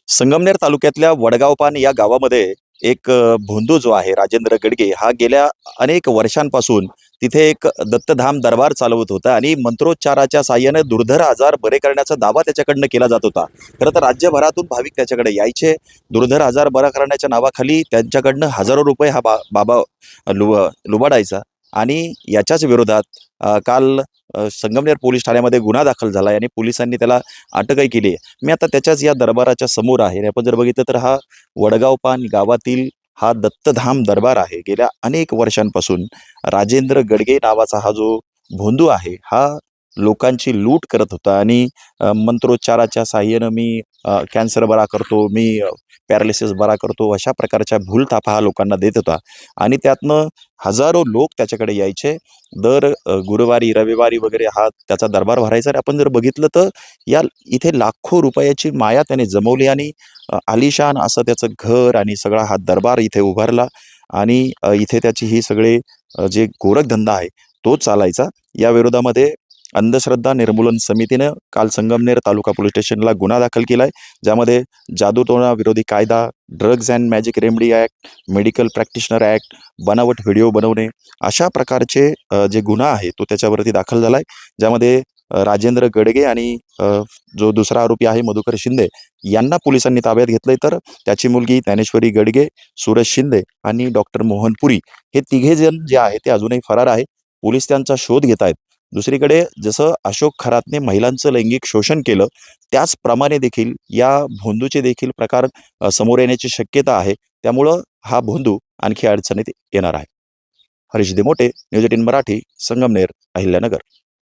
संगमनेर तालुक्यातल्या वडगावपान या गावामध्ये एक भोंदू जो आहे राजेंद्र गडगे हा गेल्या अनेक वर्षांपासून तिथे एक दत्तधाम दरबार चालवत होता आणि मंत्रोच्चाराच्या साहाय्याने दुर्धर आजार बरे करण्याचा दावा त्याच्याकडनं केला जात होता। खरं तर राज्यभरातून भाविक त्याच्याकडे यायचे। दुर्धर आजार बरा करण्याच्या नावाखाली त्यांच्याकडनं हजारो रुपये हा बाबा लुबाडायचा आणि याच्याच विरोधात काल संगमनेर पोलीस ठाण्यामध्ये गुन्हा दाखल झाला आणि पोलिसांनी त्याला अटकही केली आहे। मी आता त्याच्याच या दरबाराच्या समोर आहे आणि आपण जर बघितलं तर हा वडगावपान गावातील हा दत्तधाम दरबार आहे। गेल्या अनेक वर्षांपासून राजेंद्र गडगे नावाचा हा जो भोंदू आहे हा लोकांची लूट करत होता आणि मंत्रोच्चाराच्या साहाय्यानं मी कॅन्सर बरा करतो, मी पॅरालिसिस बरा करतो, अशा प्रकारच्या भूलथापा हा लोकांना देत होता आणि त्यातनं हजारो लोक त्याच्याकडे यायचे। दर गुरुवारी रविवारी वगैरे हा त्याचा दरबार भरायचा आणि आपण जर बघितलं तर या इथे लाखो रुपयाची माया त्याने जमवली आणि आलिशान असं त्याचं घर आणि सगळा हा दरबार इथे उभारला आणि इथे त्याची ही सगळे जे गोरखधंदा आहे तो चालायचा। या विरोधामध्ये अंधश्रद्धा निर्मूलन समितीनं काल संगमनेर तालुका पोलीस स्टेशनला गुन्हा दाखल केलाय, ज्यामध्ये जादूटोणा विरोधी कायदा, drugs and magic remedy act, medical practitioner act, बनावट व्हिडिओ बनवणे अशा प्रकारचे जे गुन्हा आहे तो त्याच्यावरती दाखल झालाय। ज्यामध्ये राजेंद्र गडगे आणि जो दुसरा आरोपी आहे मधुकर शिंदे यांना पोलिसांनी ताब्यात घेतलंय, तर त्याची मुलगी ज्ञानेश्वरी गडगे, सूरज शिंदे आणि डॉक्टर मोहन पुरी हे तिघे जण जे आहे ते अजूनही फरार आहे। पोलीस त्यांचा शोध घेत आहेत। दुसरीकडे जसं अशोक खरातने महिलांचं लैंगिक शोषण केलं त्याचप्रमाणे देखील या भोंदूचे देखील प्रकार समोर येण्याची शक्यता आहे। त्यामुळं हा भोंदू आणखी अडचणीत येणार आहे। हरीश देमोटे, न्यूज 18 मराठी, संगमनेर, अहिल्यानगर।